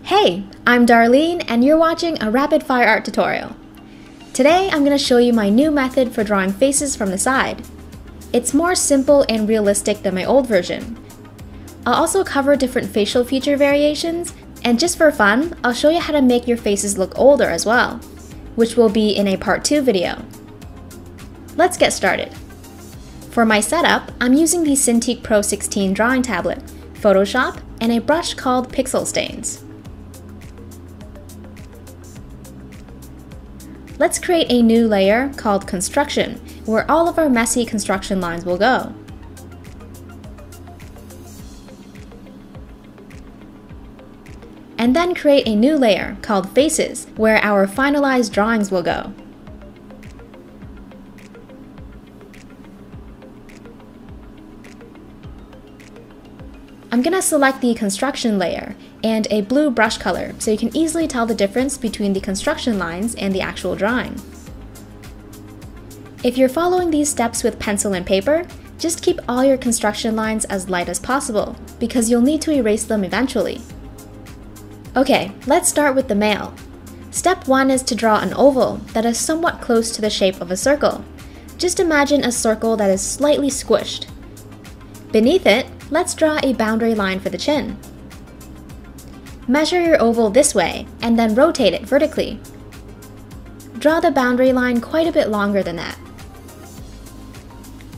Hey, I'm Darlene and you're watching a rapid fire art tutorial. Today I'm going to show you my new method for drawing faces from the side. It's more simple and realistic than my old version. I'll also cover different facial feature variations, and just for fun, I'll show you how to make your faces look older as well, which will be in a part 2 video. Let's get started. For my setup, I'm using the Cintiq Pro 16 drawing tablet, Photoshop, and a brush called Pixel Stains. Let's create a new layer called Construction, where all of our messy construction lines will go. And then create a new layer called Faces, where our finalized drawings will go. I'm gonna select the construction layer and a blue brush color so you can easily tell the difference between the construction lines and the actual drawing. If you're following these steps with pencil and paper, just keep all your construction lines as light as possible because you'll need to erase them eventually. Okay, let's start with the male. Step 1 is to draw an oval that is somewhat close to the shape of a circle. Just imagine a circle that is slightly squished. Beneath it, let's draw a boundary line for the chin. Measure your oval this way, and then rotate it vertically. Draw the boundary line quite a bit longer than that.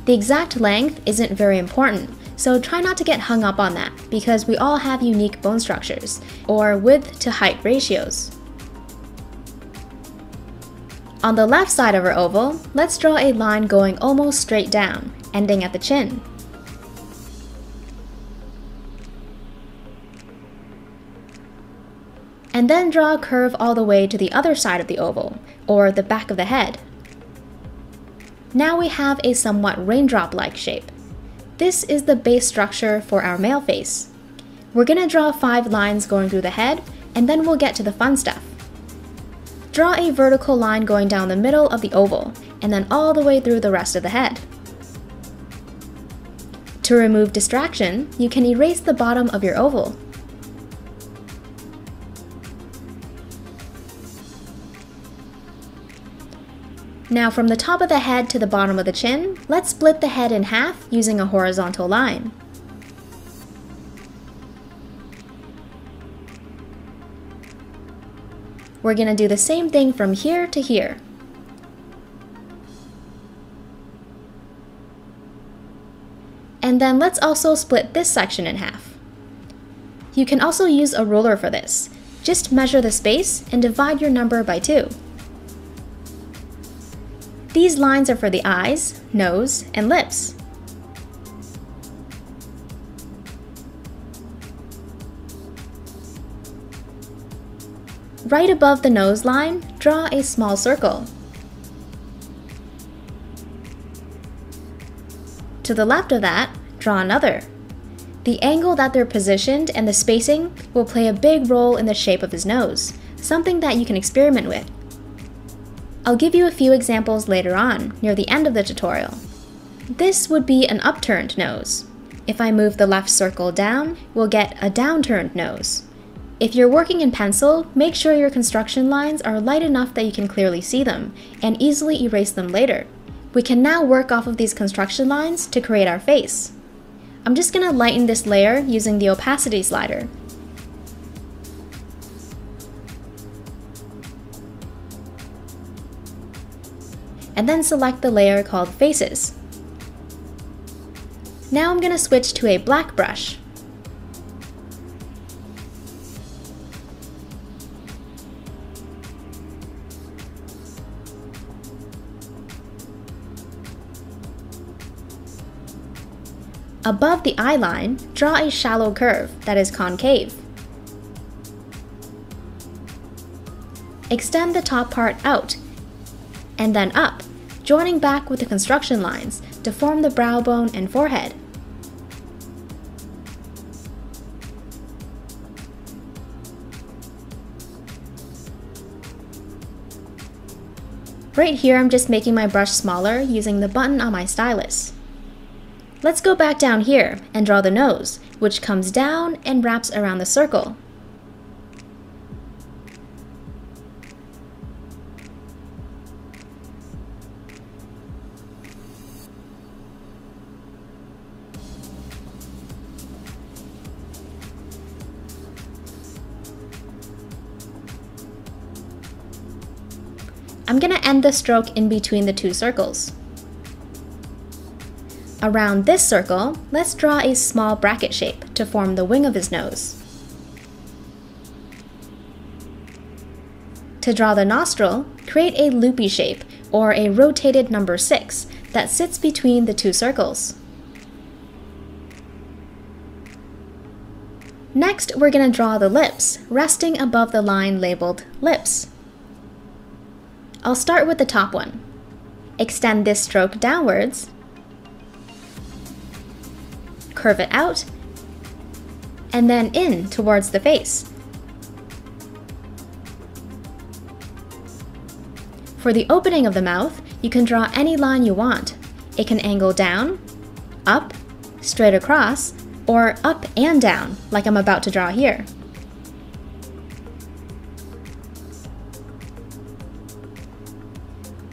The exact length isn't very important, so try not to get hung up on that, because we all have unique bone structures, or width to height ratios. On the left side of our oval, let's draw a line going almost straight down, ending at the chin. And then draw a curve all the way to the other side of the oval, or the back of the head. Now we have a somewhat raindrop-like shape. This is the base structure for our male face. We're gonna draw 5 lines going through the head, and then we'll get to the fun stuff. Draw a vertical line going down the middle of the oval, and then all the way through the rest of the head. To remove distraction, you can erase the bottom of your oval. Now from the top of the head to the bottom of the chin, let's split the head in half using a horizontal line. We're going to do the same thing from here to here. And then let's also split this section in half. You can also use a ruler for this. Just measure the space and divide your number by 2. These lines are for the eyes, nose, and lips. Right above the nose line, draw a small circle. To the left of that, draw another. The angle that they're positioned and the spacing will play a big role in the shape of his nose, something that you can experiment with. I'll give you a few examples later on, near the end of the tutorial. This would be an upturned nose. If I move the left circle down, we'll get a downturned nose. If you're working in pencil, make sure your construction lines are light enough that you can clearly see them, and easily erase them later. We can now work off of these construction lines to create our face. I'm just going to lighten this layer using the opacity slider. And then select the layer called Faces. Now I'm going to switch to a black brush. Above the eye line, draw a shallow curve that is concave. Extend the top part out, and then up, joining back with the construction lines to form the brow bone and forehead. Right here, I'm just making my brush smaller using the button on my stylus. Let's go back down here and draw the nose, which comes down and wraps around the circle. I'm going to end the stroke in between the two circles. Around this circle, let's draw a small bracket shape to form the wing of his nose. To draw the nostril, create a loopy shape or a rotated number 6 that sits between the two circles. Next, we're going to draw the lips, resting above the line labeled lips. I'll start with the top one. Extend this stroke downwards, curve it out, and then in towards the face. For the opening of the mouth, you can draw any line you want. It can angle down, up, straight across, or up and down, like I'm about to draw here.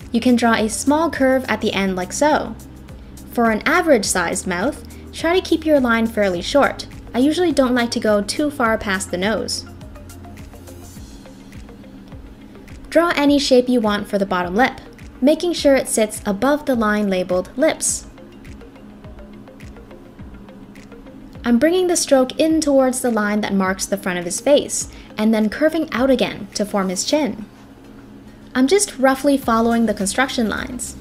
You can draw a small curve at the end like so. For an average-sized mouth, try to keep your line fairly short. I usually don't like to go too far past the nose. Draw any shape you want for the bottom lip, making sure it sits above the line labeled lips. I'm bringing the stroke in towards the line that marks the front of his face, and then curving out again to form his chin. I'm just roughly following the construction lines.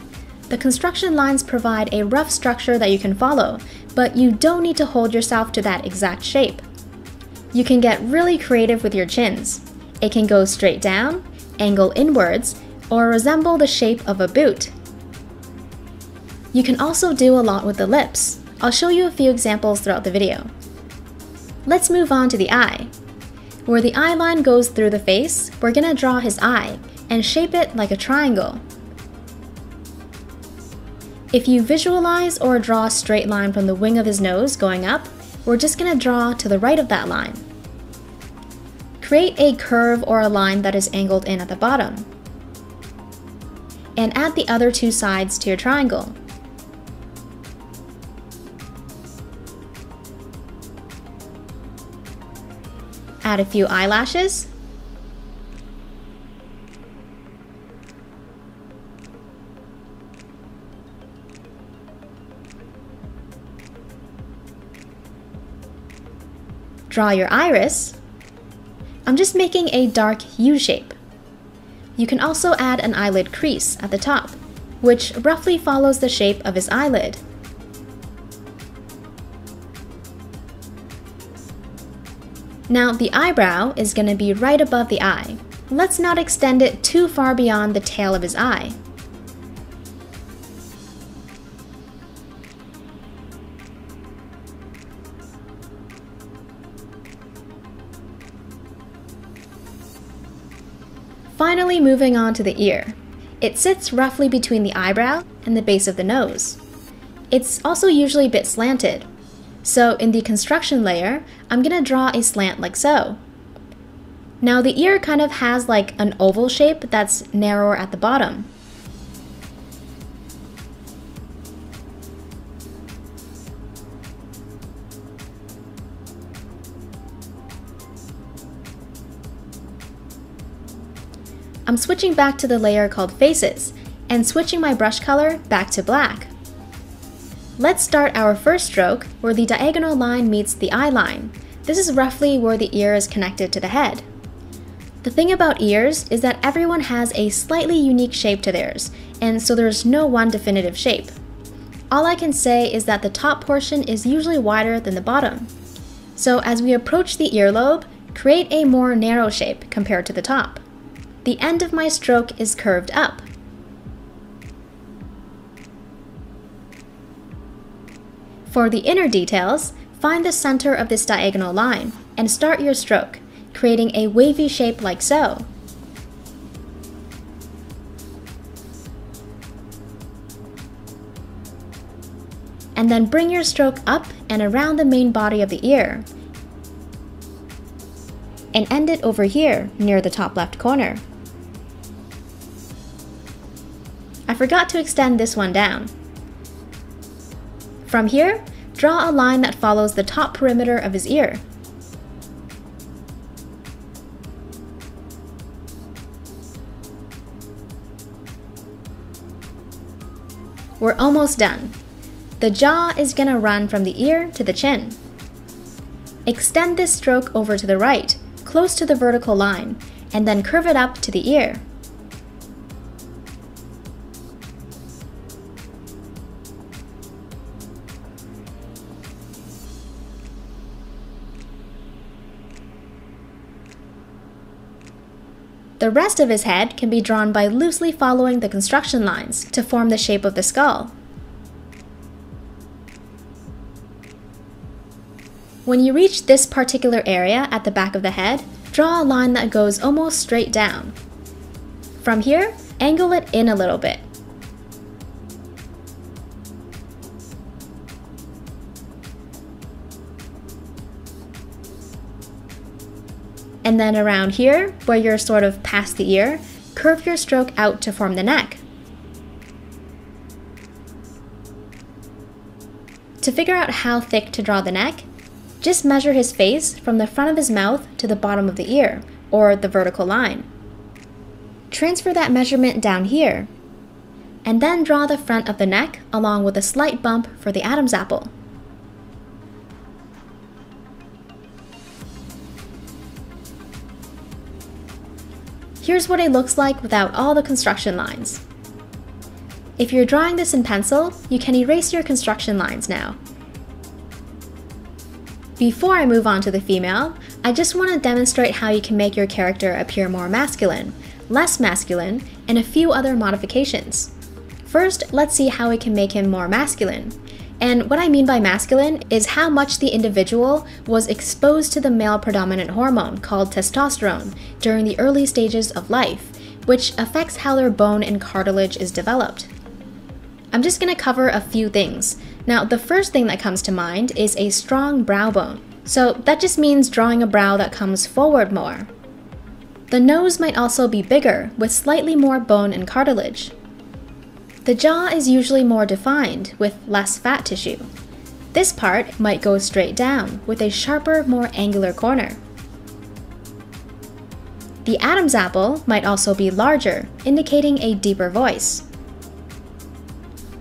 The construction lines provide a rough structure that you can follow, but you don't need to hold yourself to that exact shape. You can get really creative with your chins. It can go straight down, angle inwards, or resemble the shape of a boot. You can also do a lot with the lips. I'll show you a few examples throughout the video. Let's move on to the eye. Where the eye line goes through the face, we're gonna draw his eye and shape it like a triangle. If you visualize or draw a straight line from the wing of his nose going up, we're just gonna draw to the right of that line. Create a curve or a line that is angled in at the bottom. And add the other two sides to your triangle. Add a few eyelashes. Draw your iris. I'm just making a dark U shape. You can also add an eyelid crease at the top, which roughly follows the shape of his eyelid. Now the eyebrow is going to be right above the eye. Let's not extend it too far beyond the tail of his eye. Finally, moving on to the ear. It sits roughly between the eyebrow and the base of the nose. It's also usually a bit slanted. So in the construction layer, I'm gonna draw a slant like so. Now the ear kind of has like an oval shape that's narrower at the bottom. I'm switching back to the layer called Faces, and switching my brush color back to black. Let's start our first stroke where the diagonal line meets the eye line. This is roughly where the ear is connected to the head. The thing about ears is that everyone has a slightly unique shape to theirs, and so there's no one definitive shape. All I can say is that the top portion is usually wider than the bottom. So as we approach the earlobe, create a more narrow shape compared to the top. The end of my stroke is curved up. For the inner details, find the center of this diagonal line and start your stroke, creating a wavy shape like so. And then bring your stroke up and around the main body of the ear, and end it over here near the top left corner. I forgot to extend this one down. From here, draw a line that follows the top perimeter of his ear. We're almost done. The jaw is gonna run from the ear to the chin. Extend this stroke over to the right, close to the vertical line, and then curve it up to the ear. The rest of his head can be drawn by loosely following the construction lines to form the shape of the skull. When you reach this particular area at the back of the head, draw a line that goes almost straight down. From here, angle it in a little bit. And then around here, where you're sort of past the ear, curve your stroke out to form the neck. To figure out how thick to draw the neck, just measure his face from the front of his mouth to the bottom of the ear, or the vertical line. Transfer that measurement down here, and then draw the front of the neck along with a slight bump for the Adam's apple. Here's what it looks like without all the construction lines. If you're drawing this in pencil, you can erase your construction lines now. Before I move on to the female, I just want to demonstrate how you can make your character appear more masculine, less masculine, and a few other modifications. First, let's see how we can make him more masculine. And what I mean by masculine is how much the individual was exposed to the male predominant hormone called testosterone during the early stages of life, which affects how their bone and cartilage is developed. I'm just going to cover a few things. Now, the first thing that comes to mind is a strong brow bone. So that just means drawing a brow that comes forward more. The nose might also be bigger, with slightly more bone and cartilage. The jaw is usually more defined, with less fat tissue. This part might go straight down, with a sharper, more angular corner. The Adam's apple might also be larger, indicating a deeper voice.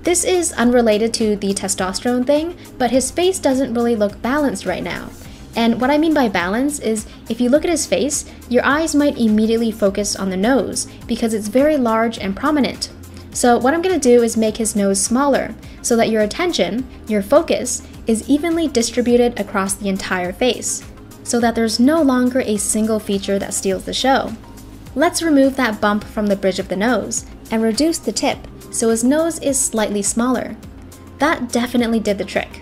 This is unrelated to the testosterone thing, but his face doesn't really look balanced right now. And what I mean by balance is, if you look at his face, your eyes might immediately focus on the nose, because it's very large and prominent. So what I'm going to do is make his nose smaller, so that your attention, your focus, is evenly distributed across the entire face, so that there's no longer a single feature that steals the show. Let's remove that bump from the bridge of the nose, and reduce the tip, so his nose is slightly smaller. That definitely did the trick.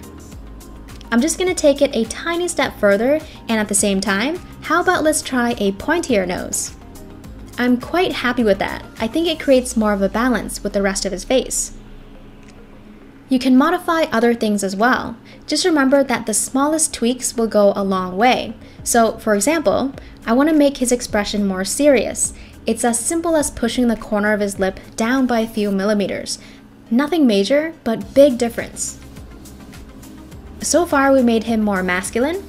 I'm just going to take it a tiny step further, and at the same time, how about let's try a pointier nose? I'm quite happy with that. I think it creates more of a balance with the rest of his face. You can modify other things as well. Just remember that the smallest tweaks will go a long way. So, for example, I want to make his expression more serious. It's as simple as pushing the corner of his lip down by a few millimeters. Nothing major, but big difference. So far, we made him more masculine.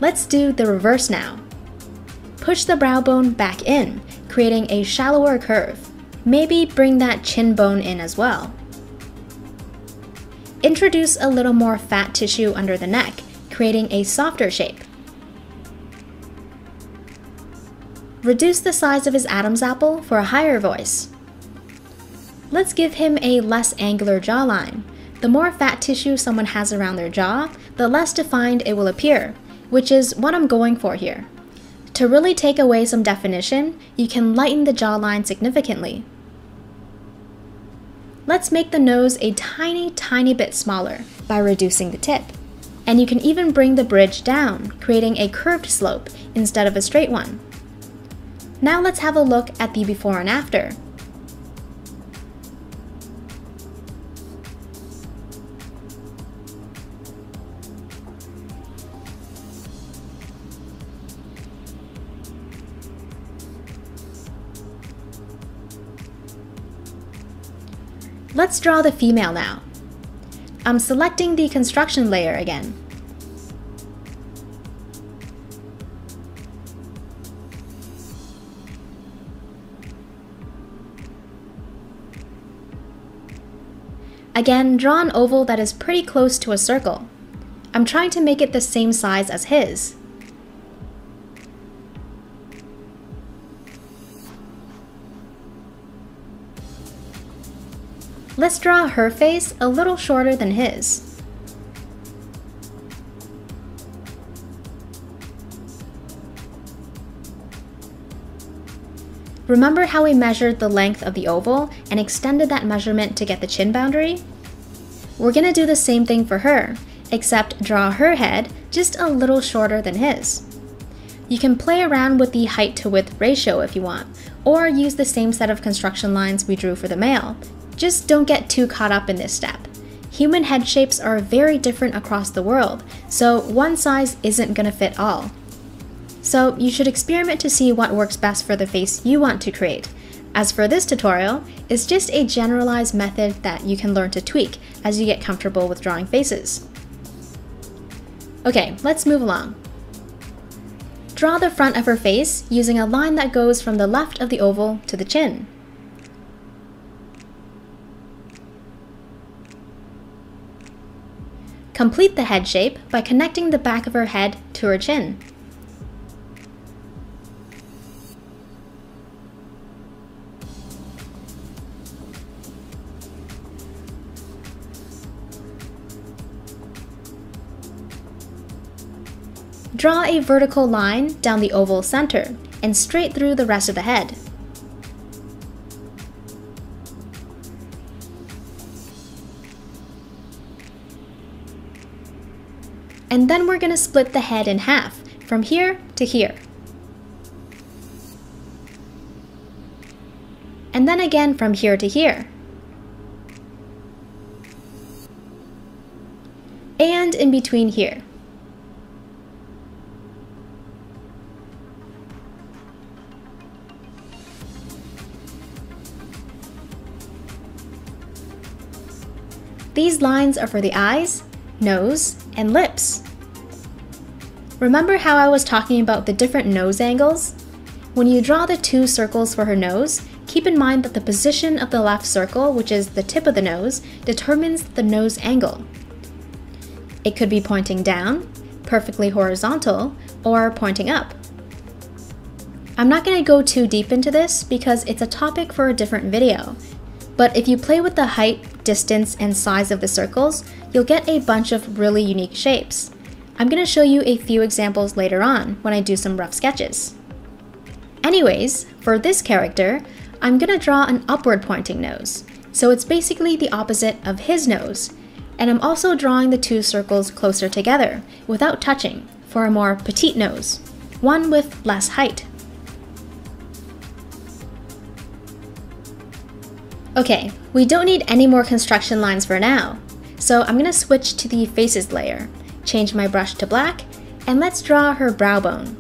Let's do the reverse now. Push the brow bone back in, creating a shallower curve. Maybe bring that chin bone in as well. Introduce a little more fat tissue under the neck, creating a softer shape. Reduce the size of his Adam's apple for a higher voice. Let's give him a less angular jawline. The more fat tissue someone has around their jaw, the less defined it will appear, which is what I'm going for here. To really take away some definition, you can lighten the jawline significantly. Let's make the nose a tiny bit smaller by reducing the tip. And you can even bring the bridge down, creating a curved slope instead of a straight one. Now let's have a look at the before and after. Let's draw the female now. I'm selecting the construction layer again. Again, draw an oval that is pretty close to a circle. I'm trying to make it the same size as his. Let's draw her face a little shorter than his. Remember how we measured the length of the oval and extended that measurement to get the chin boundary? We're gonna do the same thing for her, except draw her head just a little shorter than his. You can play around with the height to width ratio if you want, or use the same set of construction lines we drew for the male. Just don't get too caught up in this step. Human head shapes are very different across the world, so one size isn't gonna fit all. So you should experiment to see what works best for the face you want to create. As for this tutorial, it's just a generalized method that you can learn to tweak as you get comfortable with drawing faces. Okay, let's move along. Draw the front of her face using a line that goes from the left of the oval to the chin. Complete the head shape by connecting the back of her head to her chin. Draw a vertical line down the oval center and straight through the rest of the head. And then we're going to split the head in half, from here to here. And then again from here to here. And in between here. These lines are for the eyes, nose, and lips. Remember how I was talking about the different nose angles? When you draw the two circles for her nose, keep in mind that the position of the left circle, which is the tip of the nose, determines the nose angle. It could be pointing down, perfectly horizontal, or pointing up. I'm not going to go too deep into this because it's a topic for a different video. But if you play with the height, distance, and size of the circles, you'll get a bunch of really unique shapes. I'm going to show you a few examples later on when I do some rough sketches. Anyways, for this character, I'm going to draw an upward pointing nose, so it's basically the opposite of his nose. And I'm also drawing the two circles closer together, without touching, for a more petite nose, one with less height. Okay, we don't need any more construction lines for now, so I'm going to switch to the faces layer, change my brush to black, and let's draw her brow bone.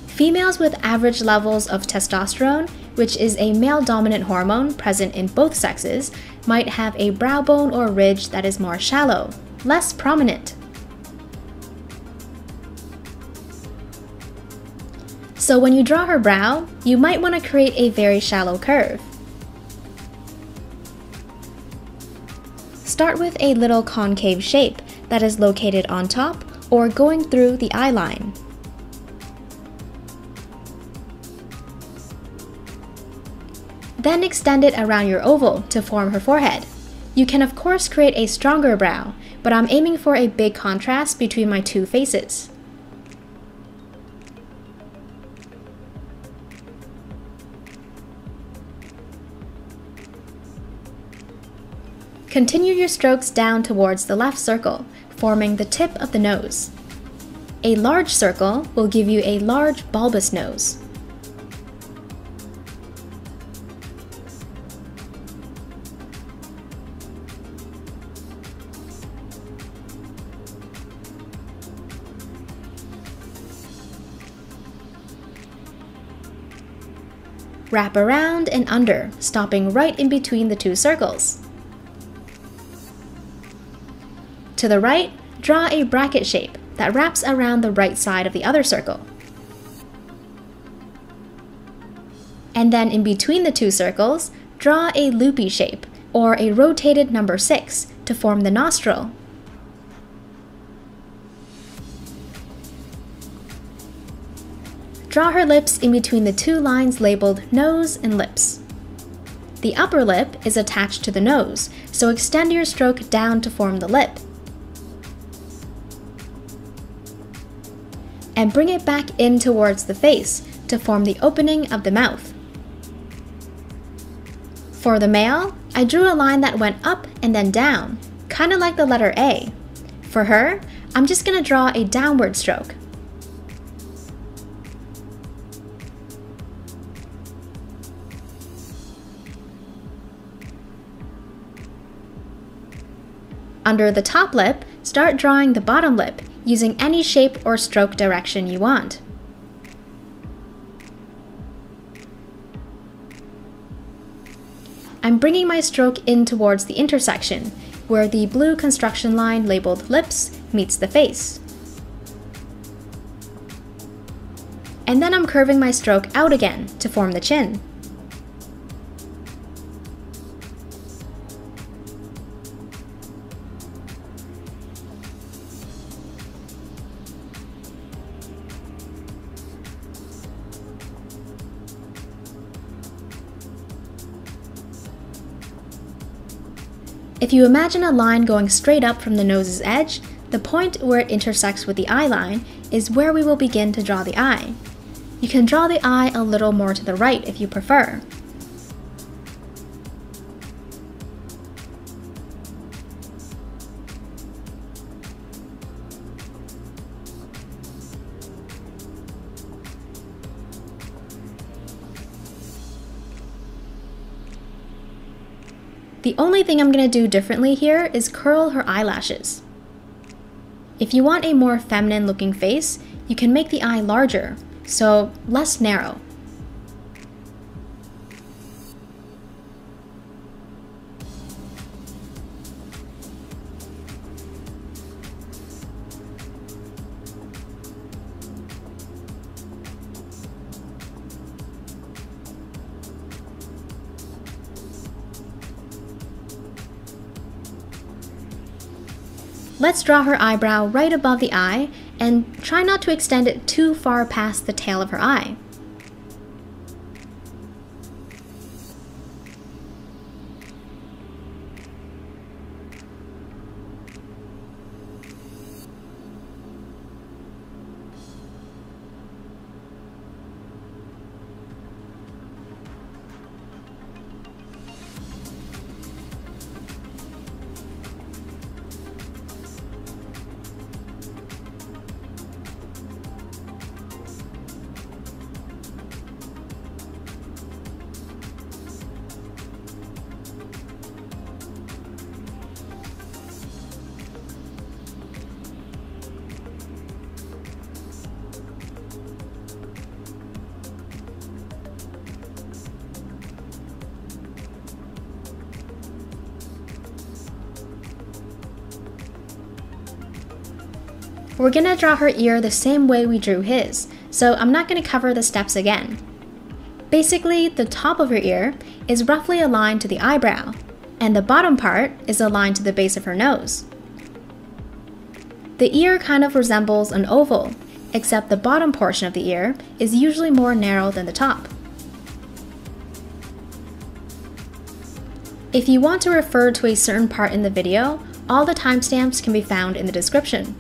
Females with average levels of testosterone, which is a male-dominant hormone present in both sexes, might have a brow bone or ridge that is more shallow, less prominent. So when you draw her brow, you might want to create a very shallow curve. Start with a little concave shape that is located on top or going through the eye line. Then extend it around your oval to form her forehead. You can of course create a stronger brow, but I'm aiming for a big contrast between my two faces. Continue your strokes down towards the left circle, forming the tip of the nose. A large circle will give you a large bulbous nose. Wrap around and under, stopping right in between the two circles. To the right, draw a bracket shape that wraps around the right side of the other circle. And then in between the two circles, draw a loopy shape, or a rotated number 6, to form the nostril. Draw her lips in between the two lines labeled nose and lips. The upper lip is attached to the nose, so extend your stroke down to form the lip. And bring it back in towards the face to form the opening of the mouth. For the male, I drew a line that went up and then down, kind of like the letter A. For her, I'm just going to draw a downward stroke. Under the top lip, start drawing the bottom lip, using any shape or stroke direction you want. I'm bringing my stroke in towards the intersection, where the blue construction line labeled lips meets the face. And then I'm curving my stroke out again to form the chin. If you imagine a line going straight up from the nose's edge, the point where it intersects with the eye line is where we will begin to draw the eye. You can draw the eye a little more to the right if you prefer. The only thing I'm going to do differently here is curl her eyelashes. If you want a more feminine looking face, you can make the eye larger, so less narrow. Let's draw her eyebrow right above the eye and try not to extend it too far past the tail of her eye. We're gonna draw her ear the same way we drew his, so I'm not gonna cover the steps again. Basically, the top of her ear is roughly aligned to the eyebrow, and the bottom part is aligned to the base of her nose. The ear kind of resembles an oval, except the bottom portion of the ear is usually more narrow than the top. If you want to refer to a certain part in the video, all the timestamps can be found in the description.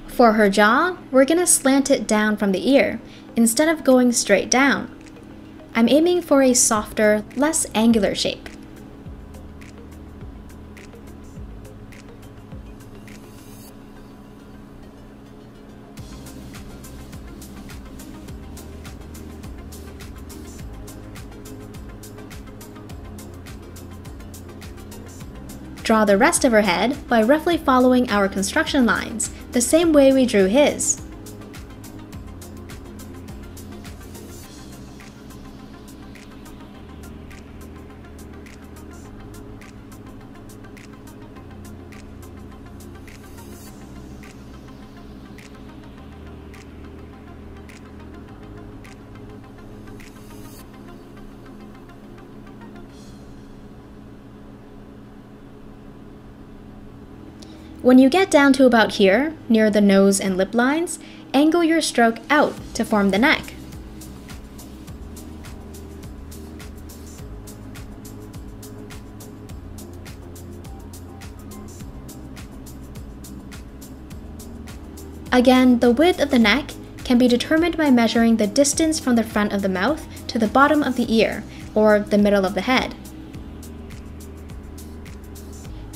For her jaw, we're going to slant it down from the ear, instead of going straight down. I'm aiming for a softer, less angular shape. Draw the rest of her head by roughly following our construction lines, the same way we drew his. When you get down to about here, near the nose and lip lines, angle your stroke out to form the neck. Again, the width of the neck can be determined by measuring the distance from the front of the mouth to the bottom of the ear, or the middle of the head.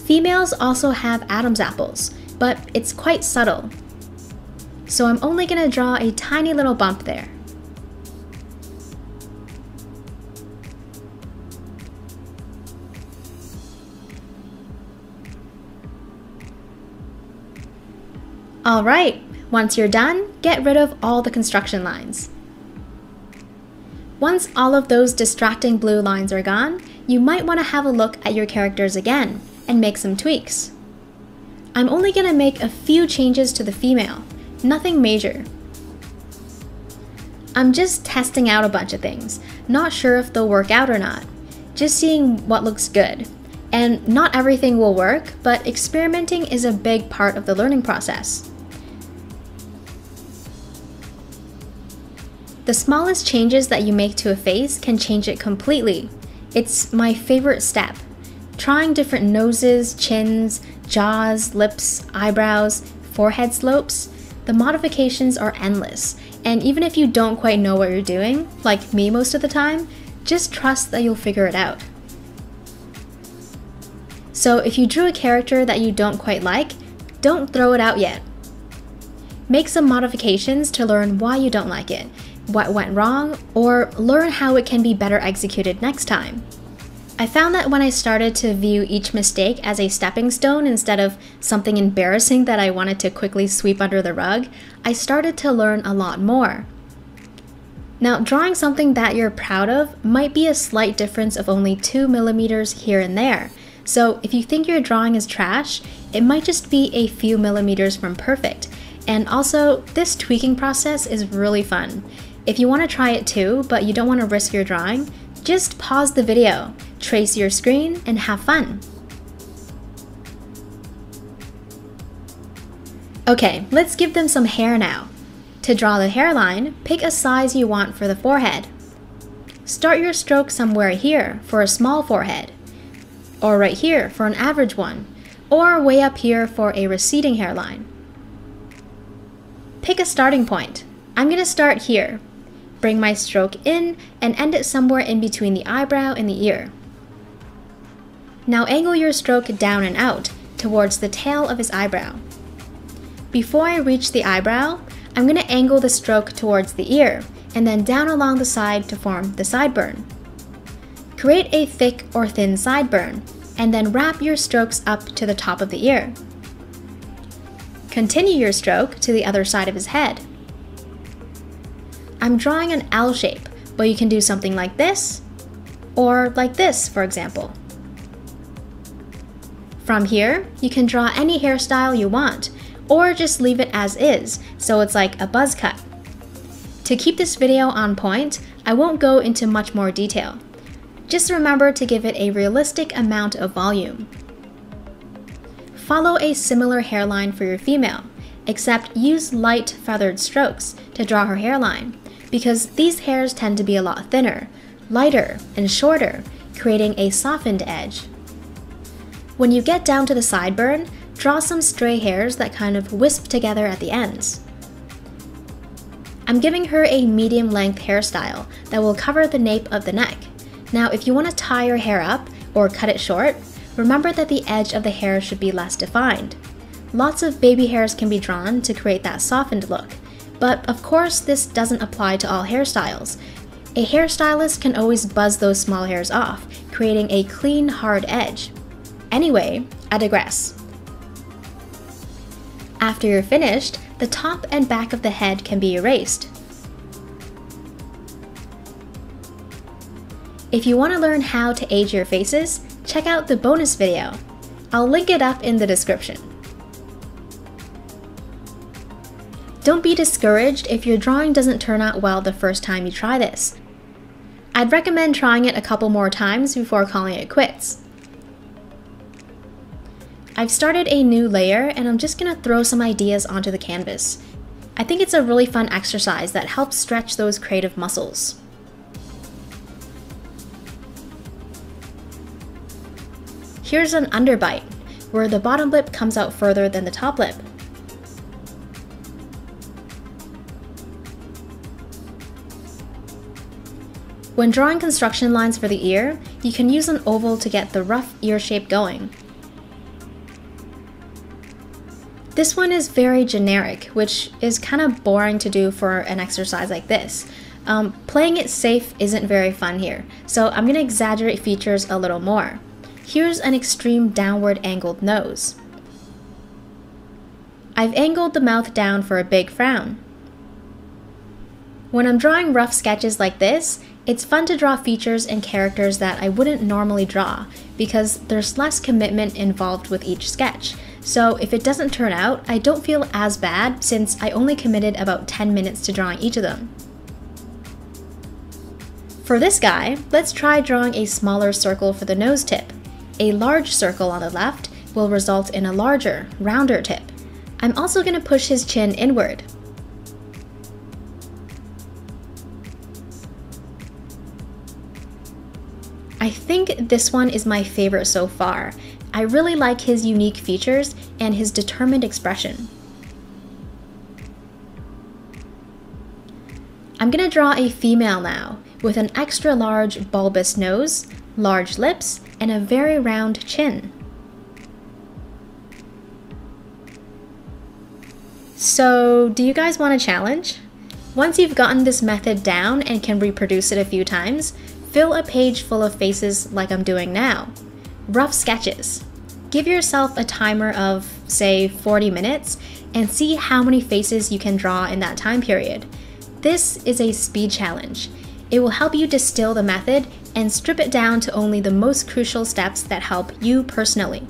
Females also have Adam's apples, but it's quite subtle. So I'm only going to draw a tiny little bump there. Alright, once you're done, get rid of all the construction lines. Once all of those distracting blue lines are gone, you might want to have a look at your characters again and make some tweaks. I'm only going to make a few changes to the female, nothing major. I'm just testing out a bunch of things, not sure if they'll work out or not, just seeing what looks good. And not everything will work, but experimenting is a big part of the learning process. The smallest changes that you make to a face can change it completely. It's my favorite step. Trying different noses, chins, jaws, lips, eyebrows, forehead slopes, the modifications are endless. And even if you don't quite know what you're doing, like me most of the time, just trust that you'll figure it out. So if you drew a character that you don't quite like, don't throw it out yet. Make some modifications to learn why you don't like it, what went wrong, or learn how it can be better executed next time. I found that when I started to view each mistake as a stepping stone instead of something embarrassing that I wanted to quickly sweep under the rug, I started to learn a lot more. Now, drawing something that you're proud of might be a slight difference of only 2 millimeters here and there. So if you think your drawing is trash, it might just be a few millimeters from perfect. And also, this tweaking process is really fun. If you want to try it too, but you don't want to risk your drawing, just pause the video, trace your screen, and have fun. Okay, let's give them some hair now. To draw the hairline, pick a size you want for the forehead. Start your stroke somewhere here for a small forehead, or right here for an average one, or way up here for a receding hairline. Pick a starting point. I'm going to start here. Bring my stroke in and end it somewhere in between the eyebrow and the ear. Now angle your stroke down and out towards the tail of his eyebrow. Before I reach the eyebrow, I'm going to angle the stroke towards the ear and then down along the side to form the sideburn. Create a thick or thin sideburn and then wrap your strokes up to the top of the ear. Continue your stroke to the other side of his head. I'm drawing an L shape, but you can do something like this, or like this, for example. From here, you can draw any hairstyle you want, or just leave it as is, so it's like a buzz cut. To keep this video on point, I won't go into much more detail. Just remember to give it a realistic amount of volume. Follow a similar hairline for your female, except use light feathered strokes to draw her hairline, because these hairs tend to be a lot thinner, lighter, and shorter, creating a softened edge. When you get down to the sideburn, draw some stray hairs that kind of wisp together at the ends. I'm giving her a medium length hairstyle that will cover the nape of the neck. Now, if you want to tie your hair up or cut it short, remember that the edge of the hair should be less defined. Lots of baby hairs can be drawn to create that softened look, but of course this doesn't apply to all hairstyles. A hairstylist can always buzz those small hairs off, creating a clean, hard edge. Anyway, I digress. After you're finished, the top and back of the head can be erased. If you want to learn how to age your faces, check out the bonus video. I'll link it up in the description. Don't be discouraged if your drawing doesn't turn out well the first time you try this. I'd recommend trying it a couple more times before calling it quits. I've started a new layer and I'm just going to throw some ideas onto the canvas. I think it's a really fun exercise that helps stretch those creative muscles. Here's an underbite, where the bottom lip comes out further than the top lip. When drawing construction lines for the ear, you can use an oval to get the rough ear shape going. This one is very generic, which is kind of boring to do for an exercise like this. Playing it safe isn't very fun here, so I'm going to exaggerate features a little more. Here's an extreme downward angled nose. I've angled the mouth down for a big frown. When I'm drawing rough sketches like this, it's fun to draw features and characters that I wouldn't normally draw because there's less commitment involved with each sketch. So if it doesn't turn out, I don't feel as bad since I only committed about 10 minutes to drawing each of them. For this guy, let's try drawing a smaller circle for the nose tip. A large circle on the left will result in a larger, rounder tip. I'm also going to push his chin inward. I think this one is my favorite so far. I really like his unique features and his determined expression. I'm going to draw a female now, with an extra large bulbous nose, large lips, and a very round chin. So, do you guys want a challenge? Once you've gotten this method down and can reproduce it a few times, fill a page full of faces like I'm doing now. Rough sketches. Give yourself a timer of, say, 40 minutes and see how many faces you can draw in that time period. This is a speed challenge. It will help you distill the method and strip it down to only the most crucial steps that help you personally.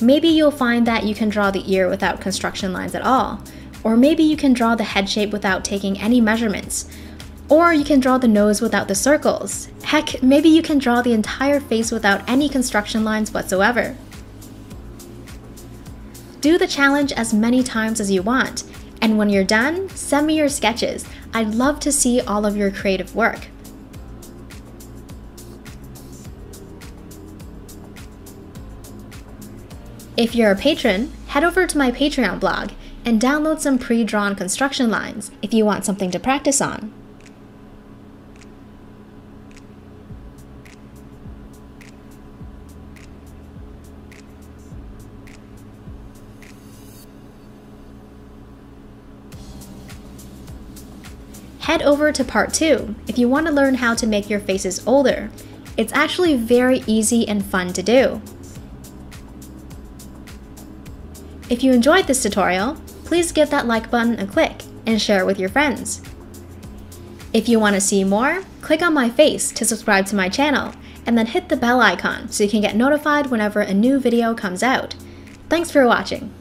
Maybe you'll find that you can draw the ear without construction lines at all, or maybe you can draw the head shape without taking any measurements, or you can draw the nose without the circles. Heck, maybe you can draw the entire face without any construction lines whatsoever. Do the challenge as many times as you want, and when you're done, send me your sketches. I'd love to see all of your creative work. If you're a patron, head over to my Patreon blog and download some pre-drawn construction lines if you want something to practice on. Head over to part 2 if you want to learn how to make your faces older. It's actually very easy and fun to do. If you enjoyed this tutorial, please give that like button a click and share it with your friends. If you want to see more, click on my face to subscribe to my channel, and then hit the bell icon so you can get notified whenever a new video comes out. Thanks for watching.